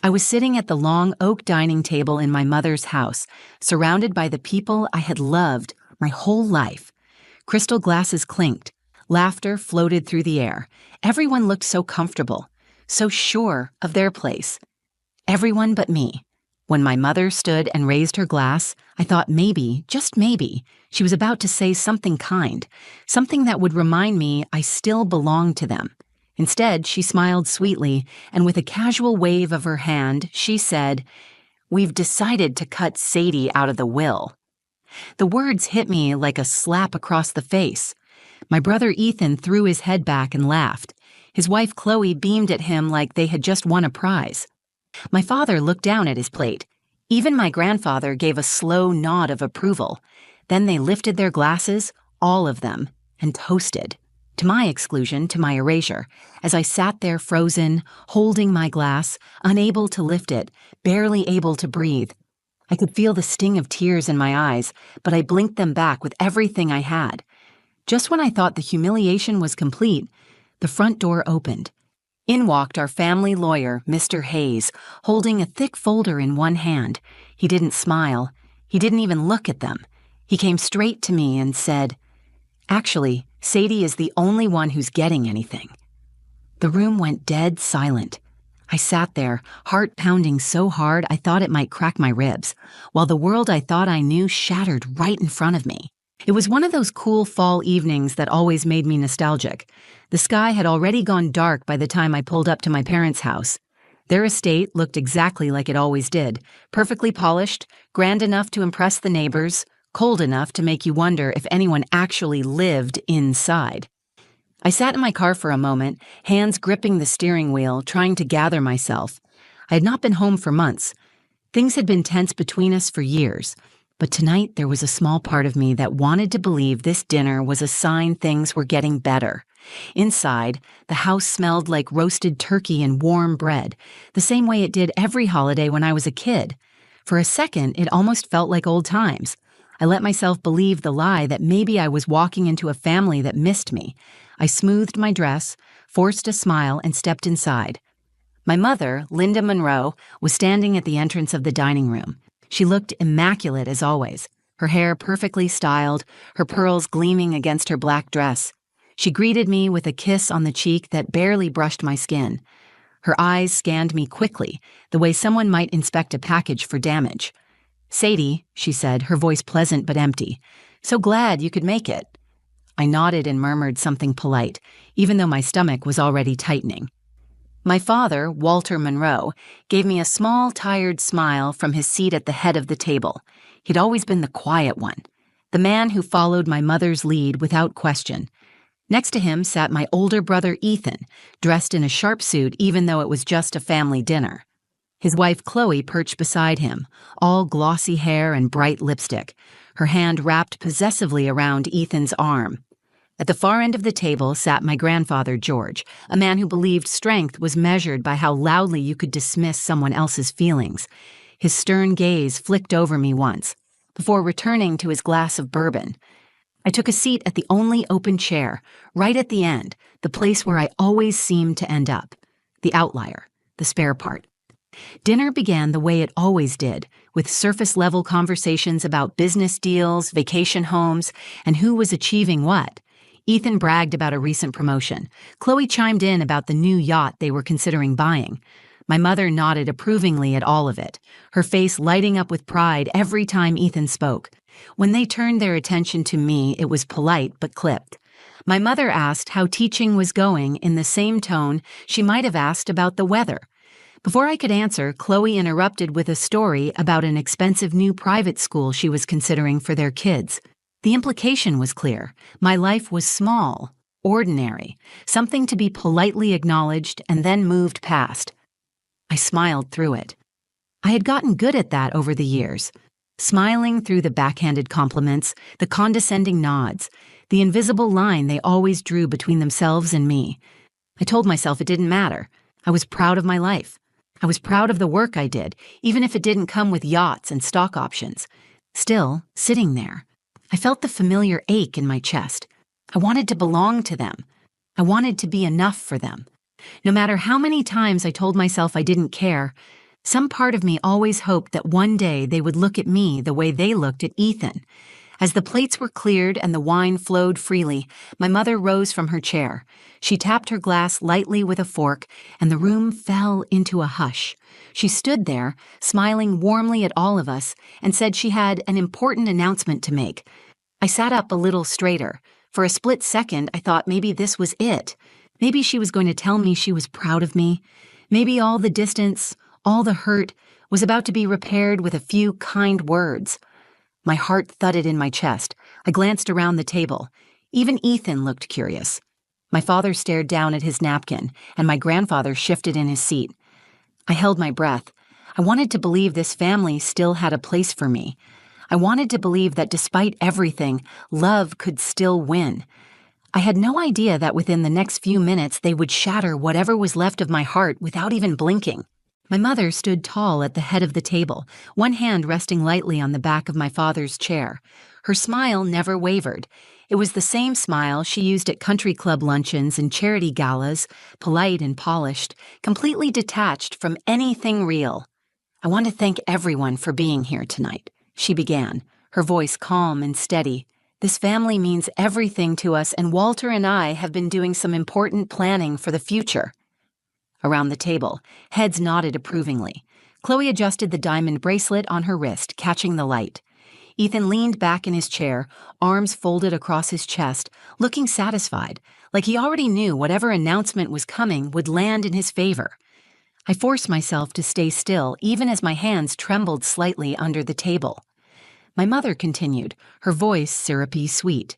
I was sitting at the long oak dining table in my mother's house, surrounded by the people I had loved my whole life. Crystal glasses clinked. Laughter floated through the air. Everyone looked so comfortable, so sure of their place. Everyone but me. When my mother stood and raised her glass, I thought maybe, just maybe, she was about to say something kind, something that would remind me I still belonged to them. Instead, she smiled sweetly, and with a casual wave of her hand, she said, "We've decided to cut Sadie out of the will." The words hit me like a slap across the face. My brother Ethan threw his head back and laughed. His wife Chloe beamed at him like they had just won a prize. My father looked down at his plate. Even my grandfather gave a slow nod of approval. Then they lifted their glasses, all of them, and toasted. To my exclusion, to my erasure, as I sat there frozen, holding my glass, unable to lift it, barely able to breathe. I could feel the sting of tears in my eyes, but I blinked them back with everything I had. Just when I thought the humiliation was complete, the front door opened. In walked our family lawyer, Mr. Hayes, holding a thick folder in one hand. He didn't smile. He didn't even look at them. He came straight to me and said, "Actually, Sadie is the only one who's getting anything." The room went dead silent. I sat there, heart pounding so hard I thought it might crack my ribs, while the world I thought I knew shattered right in front of me. It was one of those cool fall evenings that always made me nostalgic. The sky had already gone dark by the time I pulled up to my parents' house. Their estate looked exactly like it always did, perfectly polished, grand enough to impress the neighbors, cold enough to make you wonder if anyone actually lived inside. I sat in my car for a moment, hands gripping the steering wheel, trying to gather myself. I had not been home for months. Things had been tense between us for years. But tonight there was a small part of me that wanted to believe this dinner was a sign things were getting better. Inside, the house smelled like roasted turkey and warm bread, the same way it did every holiday when I was a kid. For a second, it almost felt like old times. I let myself believe the lie that maybe I was walking into a family that missed me. I smoothed my dress, forced a smile, and stepped inside. My mother, Linda Monroe, was standing at the entrance of the dining room. She looked immaculate as always, her hair perfectly styled, her pearls gleaming against her black dress. She greeted me with a kiss on the cheek that barely brushed my skin. Her eyes scanned me quickly, the way someone might inspect a package for damage. "Sadie," she said, her voice pleasant but empty. "So glad you could make it." I nodded and murmured something polite, even though my stomach was already tightening. My father, Walter Monroe, gave me a small, tired smile from his seat at the head of the table. He'd always been the quiet one, the man who followed my mother's lead without question. Next to him sat my older brother Ethan, dressed in a sharp suit even though it was just a family dinner. His wife Chloe perched beside him, all glossy hair and bright lipstick, her hand wrapped possessively around Ethan's arm. At the far end of the table sat my grandfather, George, a man who believed strength was measured by how loudly you could dismiss someone else's feelings. His stern gaze flicked over me once, before returning to his glass of bourbon. I took a seat at the only open chair, right at the end, the place where I always seemed to end up, the outlier, the spare part. Dinner began the way it always did, with surface-level conversations about business deals, vacation homes, and who was achieving what. Ethan bragged about a recent promotion. Chloe chimed in about the new yacht they were considering buying. My mother nodded approvingly at all of it, her face lighting up with pride every time Ethan spoke. When they turned their attention to me, it was polite but clipped. My mother asked how teaching was going in the same tone she might have asked about the weather. Before I could answer, Chloe interrupted with a story about an expensive new private school she was considering for their kids. The implication was clear. My life was small, ordinary, something to be politely acknowledged and then moved past. I smiled through it. I had gotten good at that over the years, smiling through the backhanded compliments, the condescending nods, the invisible line they always drew between themselves and me. I told myself it didn't matter. I was proud of my life. I was proud of the work I did, even if it didn't come with yachts and stock options. Still, sitting there, I felt the familiar ache in my chest. I wanted to belong to them. I wanted to be enough for them. No matter how many times I told myself I didn't care, Some part of me always hoped that one day they would look at me the way they looked at Ethan. As the plates were cleared and the wine flowed freely, my mother rose from her chair. She tapped her glass lightly with a fork, and the room fell into a hush. She stood there, smiling warmly at all of us, and said she had an important announcement to make. I sat up a little straighter. For a split second, I thought maybe this was it. Maybe she was going to tell me she was proud of me. Maybe all the distance, all the hurt, was about to be repaired with a few kind words. My heart thudded in my chest. I glanced around the table. Even Ethan looked curious. My father stared down at his napkin, and my grandfather shifted in his seat. I held my breath. I wanted to believe this family still had a place for me. I wanted to believe that despite everything, love could still win. I had no idea that within the next few minutes they would shatter whatever was left of my heart without even blinking. My mother stood tall at the head of the table, one hand resting lightly on the back of my father's chair. Her smile never wavered. It was the same smile she used at country club luncheons and charity galas, polite and polished, completely detached from anything real. "I want to thank everyone for being here tonight," she began, her voice calm and steady. "This family means everything to us, and Walter and I have been doing some important planning for the future." Around the table, heads nodded approvingly. Chloe adjusted the diamond bracelet on her wrist, catching the light. Ethan leaned back in his chair, arms folded across his chest, looking satisfied, like he already knew whatever announcement was coming would land in his favor. I forced myself to stay still, even as my hands trembled slightly under the table. My mother continued, her voice syrupy sweet.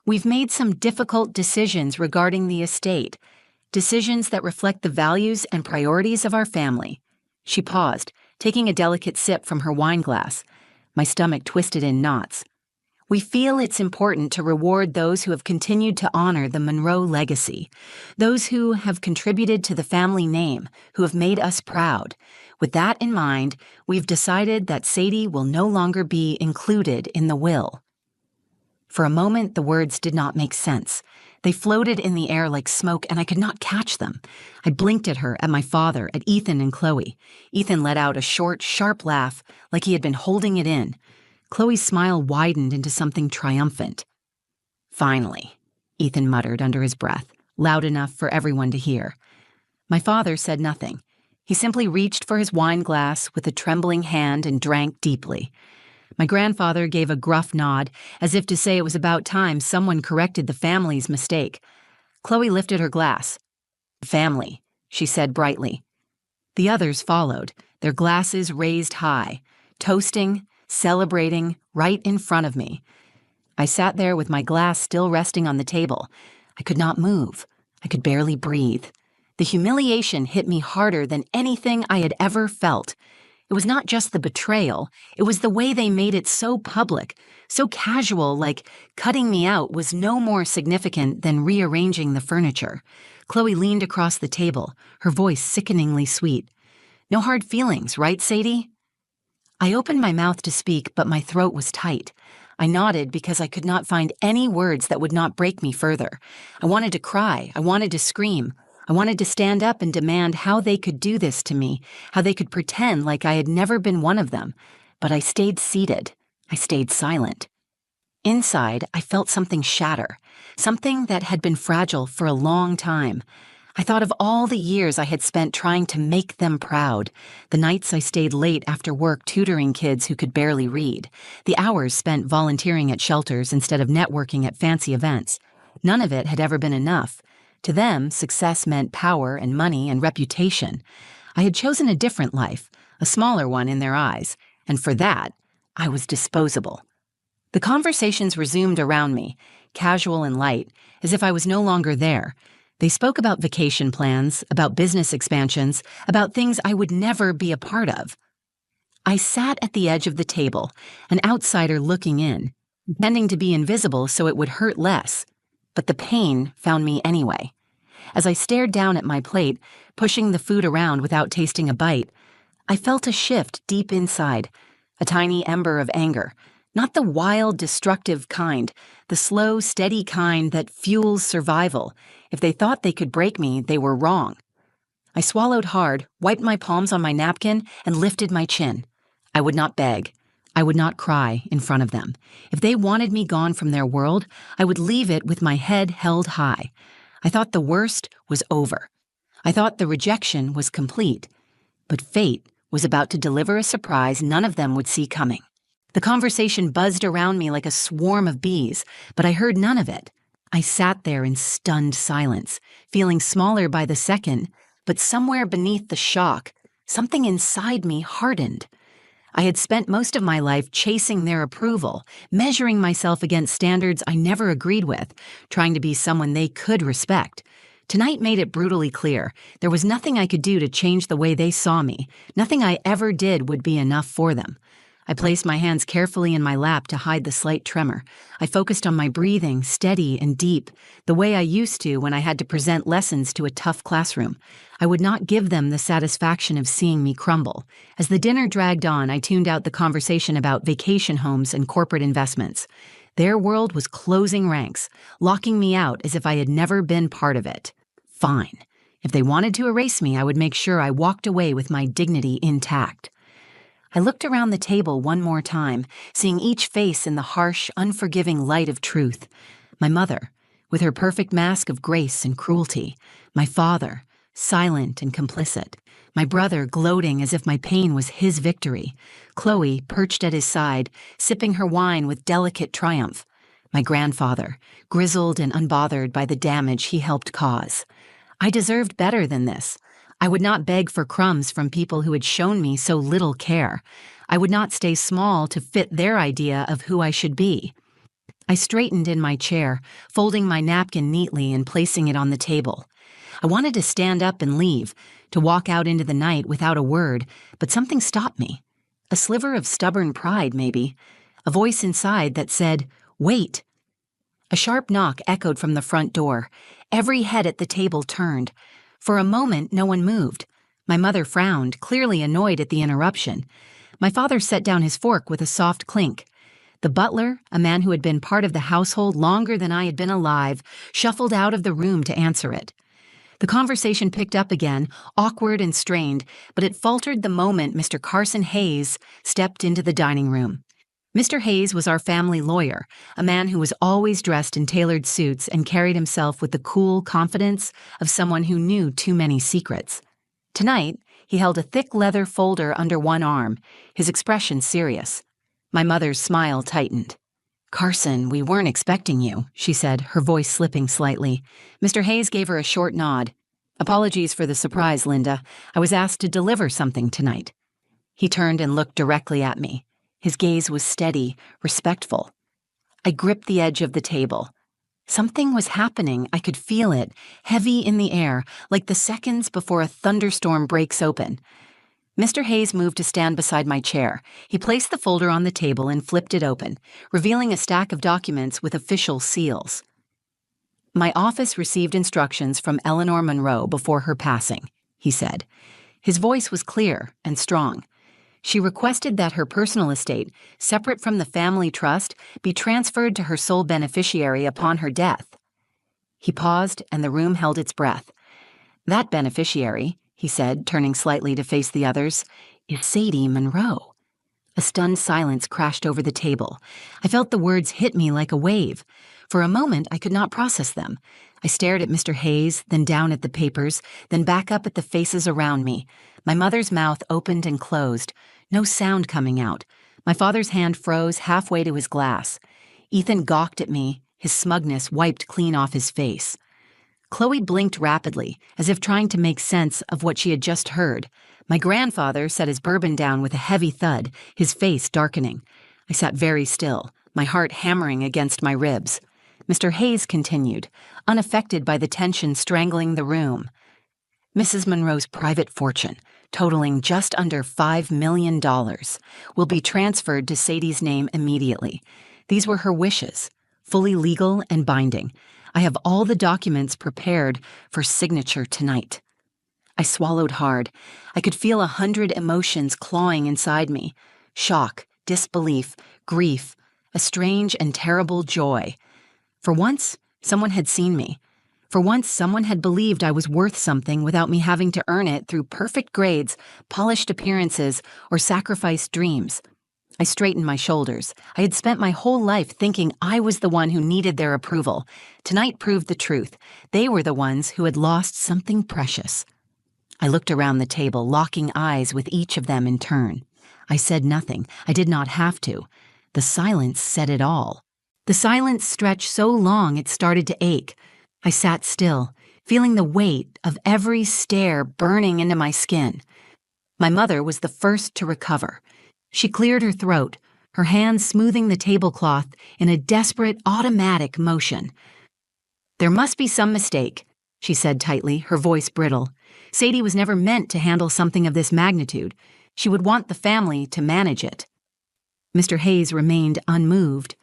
"We've made some difficult decisions regarding the estate. Decisions that reflect the values and priorities of our family." She paused, taking a delicate sip from her wine glass. My stomach twisted in knots. "We feel it's important to reward those who have continued to honor the Monroe legacy, those who have contributed to the family name, who have made us proud. With that in mind, we've decided that Sadie will no longer be included in the will." For a moment, the words did not make sense. They floated in the air like smoke, and I could not catch them. I blinked at her, at my father, at Ethan and Chloe. Ethan let out a short, sharp laugh, like he had been holding it in. Chloe's smile widened into something triumphant. "Finally," Ethan muttered under his breath, loud enough for everyone to hear. My father said nothing. He simply reached for his wine glass with a trembling hand and drank deeply. My grandfather gave a gruff nod, as if to say it was about time someone corrected the family's mistake. Chloe lifted her glass. "Family," she said brightly. The others followed, their glasses raised high, toasting, celebrating, right in front of me. I sat there with my glass still resting on the table. I could not move. I could barely breathe. The humiliation hit me harder than anything I had ever felt. It was not just the betrayal, it was the way they made it so public, so casual, like cutting me out was no more significant than rearranging the furniture. Chloe leaned across the table, her voice sickeningly sweet. "No hard feelings, right, Sadie?" I opened my mouth to speak, but my throat was tight. I nodded because I could not find any words that would not break me further. I wanted to cry, I wanted to scream. I wanted to stand up and demand how they could do this to me, how they could pretend like I had never been one of them. But I stayed seated. I stayed silent. Inside, I felt something shatter, something that had been fragile for a long time. I thought of all the years I had spent trying to make them proud, the nights I stayed late after work tutoring kids who could barely read, the hours spent volunteering at shelters instead of networking at fancy events. None of it had ever been enough. To them, success meant power and money and reputation. I had chosen a different life, a smaller one in their eyes, and for that, I was disposable. The conversations resumed around me, casual and light, as if I was no longer there. They spoke about vacation plans, about business expansions, about things I would never be a part of. I sat at the edge of the table, an outsider looking in, pretending to be invisible so it would hurt less. But the pain found me anyway. As I stared down at my plate, pushing the food around without tasting a bite, I felt a shift deep inside, a tiny ember of anger. Not the wild, destructive kind, the slow, steady kind that fuels survival. If they thought they could break me, they were wrong. I swallowed hard, wiped my palms on my napkin, and lifted my chin. I would not beg. I would not cry in front of them. If they wanted me gone from their world, I would leave it with my head held high. I thought the worst was over. I thought the rejection was complete. But fate was about to deliver a surprise none of them would see coming. The conversation buzzed around me like a swarm of bees, but I heard none of it. I sat there in stunned silence, feeling smaller by the second, but somewhere beneath the shock, something inside me hardened. I had spent most of my life chasing their approval, measuring myself against standards I never agreed with, trying to be someone they could respect. Tonight made it brutally clear there was nothing I could do to change the way they saw me. Nothing I ever did would be enough for them. I placed my hands carefully in my lap to hide the slight tremor. I focused on my breathing, steady and deep, the way I used to when I had to present lessons to a tough classroom. I would not give them the satisfaction of seeing me crumble. As the dinner dragged on, I tuned out the conversation about vacation homes and corporate investments. Their world was closing ranks, locking me out as if I had never been part of it. Fine. If they wanted to erase me, I would make sure I walked away with my dignity intact. I looked around the table one more time, seeing each face in the harsh, unforgiving light of truth. My mother, with her perfect mask of grace and cruelty. My father, silent and complicit. My brother, gloating as if my pain was his victory. Chloe, perched at his side, sipping her wine with delicate triumph. My grandfather, grizzled and unbothered by the damage he helped cause. I deserved better than this. I would not beg for crumbs from people who had shown me so little care. I would not stay small to fit their idea of who I should be. I straightened in my chair, folding my napkin neatly and placing it on the table. I wanted to stand up and leave, to walk out into the night without a word, but something stopped me. A sliver of stubborn pride, maybe. A voice inside that said, "Wait." A sharp knock echoed from the front door. Every head at the table turned. For a moment, no one moved. My mother frowned, clearly annoyed at the interruption. My father set down his fork with a soft clink. The butler, a man who had been part of the household longer than I had been alive, shuffled out of the room to answer it. The conversation picked up again, awkward and strained, but it faltered the moment Mr. Carson Hayes stepped into the dining room. Mr. Hayes was our family lawyer, a man who was always dressed in tailored suits and carried himself with the cool confidence of someone who knew too many secrets. Tonight, he held a thick leather folder under one arm, his expression serious. My mother's smile tightened. "Carson, we weren't expecting you," she said, her voice slipping slightly. Mr. Hayes gave her a short nod. "Apologies for the surprise, Linda. I was asked to deliver something tonight." He turned and looked directly at me. His gaze was steady, respectful. I gripped the edge of the table. Something was happening. I could feel it, heavy in the air, like the seconds before a thunderstorm breaks open. Mr. Hayes moved to stand beside my chair. He placed the folder on the table and flipped it open, revealing a stack of documents with official seals. "My office received instructions from Eleanor Monroe before her passing," he said. His voice was clear and strong. She requested that her personal estate, separate from the family trust, be transferred to her sole beneficiary upon her death. He paused, and the room held its breath. "That beneficiary," he said, turning slightly to face the others, "is Sadie Monroe." A stunned silence crashed over the table. I felt the words hit me like a wave. For a moment, I could not process them. I stared at Mr. Hayes, then down at the papers, then back up at the faces around me. My mother's mouth opened and closed, no sound coming out. My father's hand froze halfway to his glass. Ethan gawked at me, his smugness wiped clean off his face. Chloe blinked rapidly, as if trying to make sense of what she had just heard. My grandfather set his bourbon down with a heavy thud, his face darkening. I sat very still, my heart hammering against my ribs. Mr. Hayes continued, unaffected by the tension strangling the room. "Mrs. Monroe's private fortune, totaling just under $5 million, will be transferred to Sadie's name immediately. These were her wishes, fully legal and binding. I have all the documents prepared for signature tonight." I swallowed hard. I could feel 100 emotions clawing inside me. Shock, disbelief, grief, a strange and terrible joy. For once, someone had seen me. For once, someone had believed I was worth something without me having to earn it through perfect grades, polished appearances, or sacrificed dreams. I straightened my shoulders. I had spent my whole life thinking I was the one who needed their approval. Tonight proved the truth. They were the ones who had lost something precious. I looked around the table, locking eyes with each of them in turn. I said nothing. I did not have to. The silence said it all. The silence stretched so long it started to ache. I sat still, feeling the weight of every stare burning into my skin. My mother was the first to recover. She cleared her throat, her hands smoothing the tablecloth in a desperate, automatic motion. "There must be some mistake," she said tightly, her voice brittle. "Sadie was never meant to handle something of this magnitude. She would want the family to manage it." Mr. Hayes remained unmoved.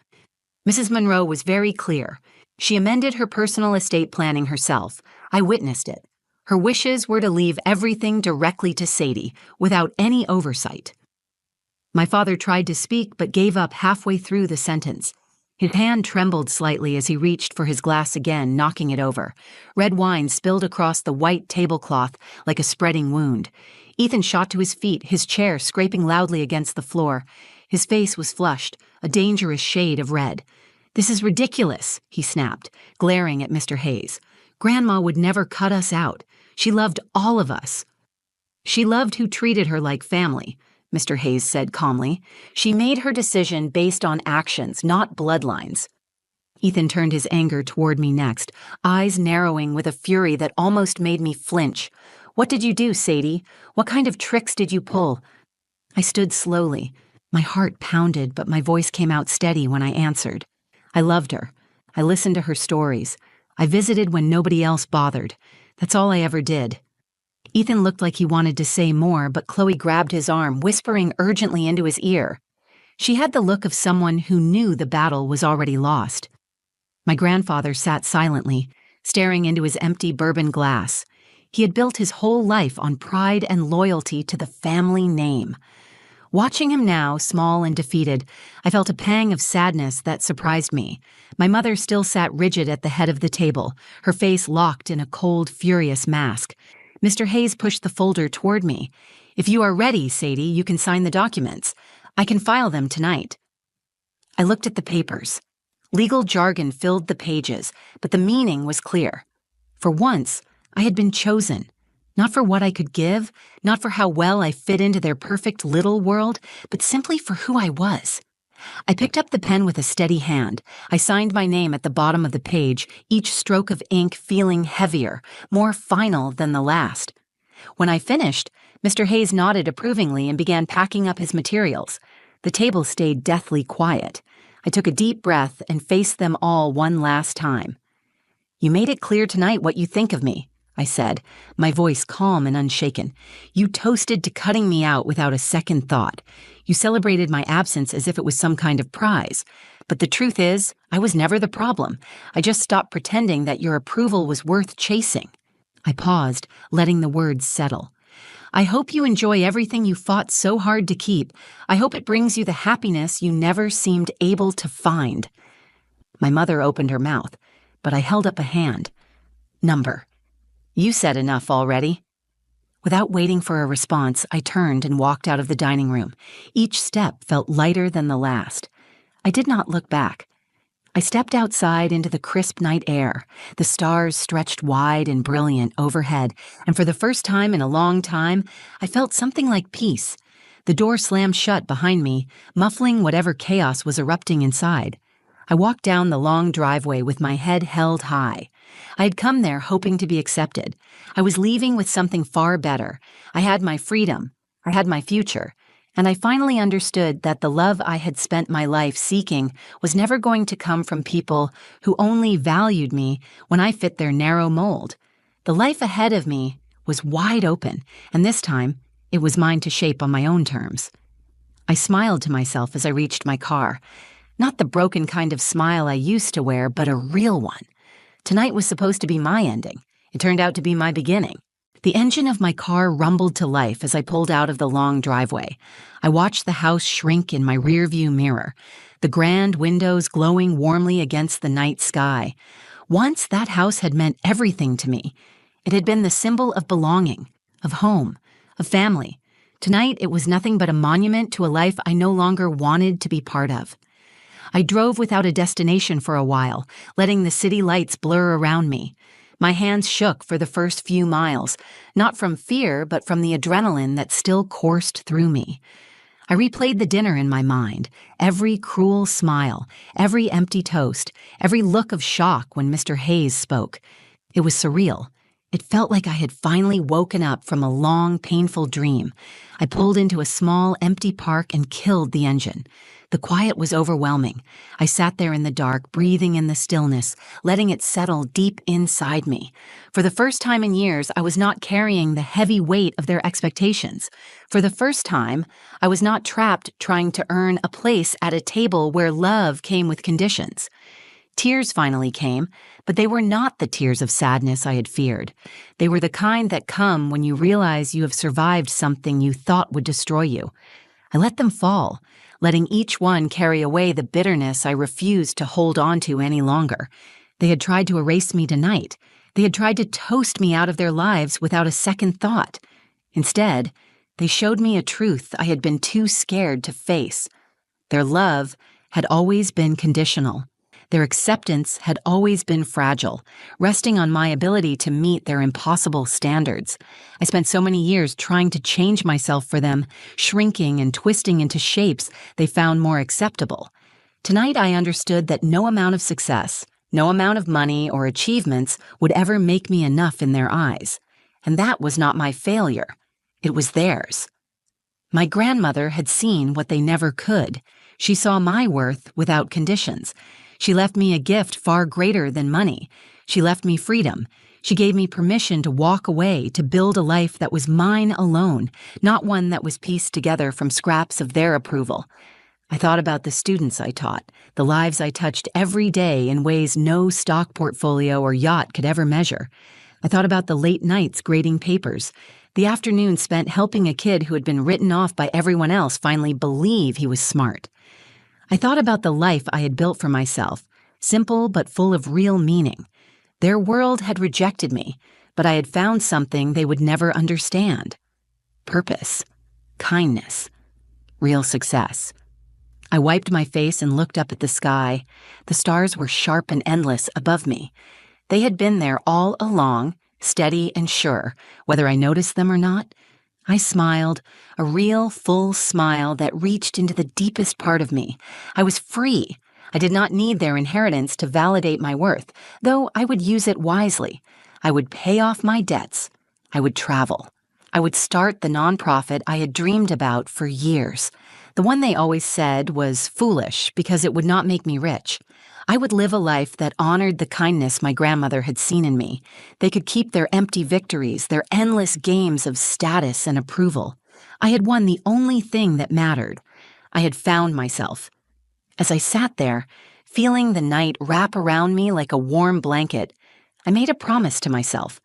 Mrs. Monroe was very clear. She amended her personal estate planning herself. I witnessed it. Her wishes were to leave everything directly to Sadie, without any oversight. My father tried to speak but gave up halfway through the sentence. His hand trembled slightly as he reached for his glass again, knocking it over. Red wine spilled across the white tablecloth like a spreading wound. Ethan shot to his feet, his chair scraping loudly against the floor. His face was flushed, a dangerous shade of red. "This is ridiculous," he snapped, glaring at Mr. Hayes. "Grandma would never cut us out. She loved all of us." "She loved who treated her like family," Mr. Hayes said calmly. "She made her decision based on actions, not bloodlines." Ethan turned his anger toward me next, eyes narrowing with a fury that almost made me flinch. "What did you do, Sadie? What kind of tricks did you pull?" I stood slowly. My heart pounded, but my voice came out steady when I answered. I loved her. I listened to her stories. I visited when nobody else bothered. That's all I ever did. Ethan looked like he wanted to say more, but Chloe grabbed his arm, whispering urgently into his ear. She had the look of someone who knew the battle was already lost. My grandfather sat silently, staring into his empty bourbon glass. He had built his whole life on pride and loyalty to the family name. Watching him now, small and defeated, I felt a pang of sadness that surprised me. My mother still sat rigid at the head of the table, her face locked in a cold, furious mask. Mr. Hayes pushed the folder toward me. "If you are ready, Sadie, you can sign the documents. I can file them tonight." I looked at the papers. Legal jargon filled the pages, but the meaning was clear. For once, I had been chosen. Not for what I could give, not for how well I fit into their perfect little world, but simply for who I was. I picked up the pen with a steady hand. I signed my name at the bottom of the page, each stroke of ink feeling heavier, more final than the last. When I finished, Mr. Hayes nodded approvingly and began packing up his materials. The table stayed deathly quiet. I took a deep breath and faced them all one last time. "You made it clear tonight what you think of me," I said, my voice calm and unshaken. "You toasted to cutting me out without a second thought. You celebrated my absence as if it was some kind of prize. But the truth is, I was never the problem. I just stopped pretending that your approval was worth chasing." I paused, letting the words settle. "I hope you enjoy everything you fought so hard to keep. I hope it brings you the happiness you never seemed able to find." My mother opened her mouth, but I held up a hand. "Number. You said enough already." Without waiting for a response, I turned and walked out of the dining room. Each step felt lighter than the last. I did not look back. I stepped outside into the crisp night air. The stars stretched wide and brilliant overhead, and for the first time in a long time, I felt something like peace. The door slammed shut behind me, muffling whatever chaos was erupting inside. I walked down the long driveway with my head held high. I had come there hoping to be accepted. I was leaving with something far better. I had my freedom. I had my future. And I finally understood that the love I had spent my life seeking was never going to come from people who only valued me when I fit their narrow mold. The life ahead of me was wide open, and this time, it was mine to shape on my own terms. I smiled to myself as I reached my car. Not the broken kind of smile I used to wear, but a real one. Tonight was supposed to be my ending. It turned out to be my beginning. The engine of my car rumbled to life as I pulled out of the long driveway. I watched the house shrink in my rearview mirror, the grand windows glowing warmly against the night sky. Once that house had meant everything to me. It had been the symbol of belonging, of home, of family. Tonight, it was nothing but a monument to a life I no longer wanted to be part of. I drove without a destination for a while, letting the city lights blur around me. My hands shook for the first few miles, not from fear, but from the adrenaline that still coursed through me. I replayed the dinner in my mind, every cruel smile, every empty toast, every look of shock when Mr. Hayes spoke. It was surreal. It felt like I had finally woken up from a long, painful dream. I pulled into a small, empty park and killed the engine. The quiet was overwhelming. I sat there in the dark, breathing in the stillness, letting it settle deep inside me. For the first time in years, I was not carrying the heavy weight of their expectations. For the first time, I was not trapped trying to earn a place at a table where love came with conditions. Tears finally came, but they were not the tears of sadness I had feared. They were the kind that come when you realize you have survived something you thought would destroy you. I let them fall, letting each one carry away the bitterness I refused to hold on to any longer. They had tried to erase me tonight. They had tried to toast me out of their lives without a second thought. Instead, they showed me a truth I had been too scared to face. Their love had always been conditional. Their acceptance had always been fragile, resting on my ability to meet their impossible standards. I spent so many years trying to change myself for them, shrinking and twisting into shapes they found more acceptable. Tonight I understood that no amount of success, no amount of money or achievements would ever make me enough in their eyes. And that was not my failure. It was theirs. My grandmother had seen what they never could. She saw my worth without conditions. She left me a gift far greater than money. She left me freedom. She gave me permission to walk away, to build a life that was mine alone, not one that was pieced together from scraps of their approval. I thought about the students I taught, the lives I touched every day in ways no stock portfolio or yacht could ever measure. I thought about the late nights grading papers, the afternoons spent helping a kid who had been written off by everyone else finally believe he was smart. I thought about the life I had built for myself, simple but full of real meaning. Their world had rejected me, but I had found something they would never understand. Purpose, kindness, real success. I wiped my face and looked up at the sky. The stars were sharp and endless above me. They had been there all along, steady and sure, whether I noticed them or not. I smiled, a real, full smile that reached into the deepest part of me. I was free. I did not need their inheritance to validate my worth, though I would use it wisely. I would pay off my debts. I would travel. I would start the nonprofit I had dreamed about for years. The one they always said was foolish because it would not make me rich. I would live a life that honored the kindness my grandmother had seen in me. They could keep their empty victories, their endless games of status and approval. I had won the only thing that mattered. I had found myself. As I sat there, feeling the night wrap around me like a warm blanket, I made a promise to myself.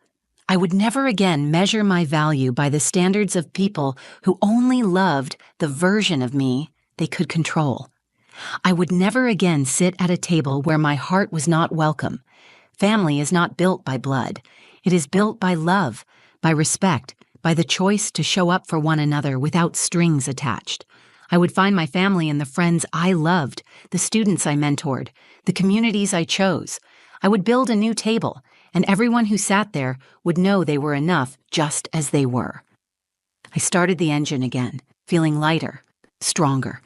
I would never again measure my value by the standards of people who only loved the version of me they could control. I would never again sit at a table where my heart was not welcome. Family is not built by blood. It is built by love, by respect, by the choice to show up for one another without strings attached. I would find my family in the friends I loved, the students I mentored, the communities I chose. I would build a new table, and everyone who sat there would know they were enough just as they were. I started the engine again, feeling lighter, stronger.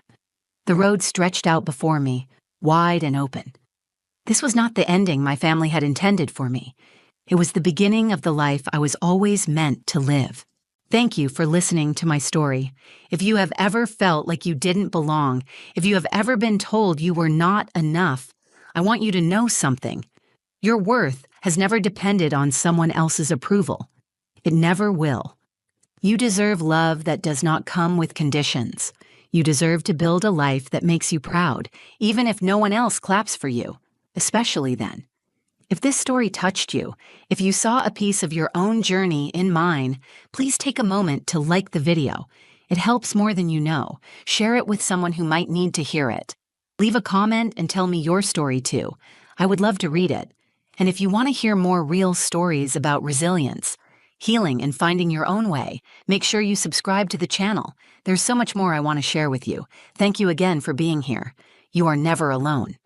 The road stretched out before me, wide and open. This was not the ending my family had intended for me. It was the beginning of the life I was always meant to live. Thank you for listening to my story. If you have ever felt like you didn't belong, if you have ever been told you were not enough, I want you to know something. Your worth has never depended on someone else's approval. It never will. You deserve love that does not come with conditions. You deserve to build a life that makes you proud, even if no one else claps for you, especially then. If this story touched you, if you saw a piece of your own journey in mine, please take a moment to like the video. It helps more than you know. Share it with someone who might need to hear it. Leave a comment and tell me your story too. I would love to read it. And if you want to hear more real stories about resilience, healing, and finding your own way, make sure you subscribe to the channel. There's so much more I want to share with you. Thank you again for being here. You are never alone.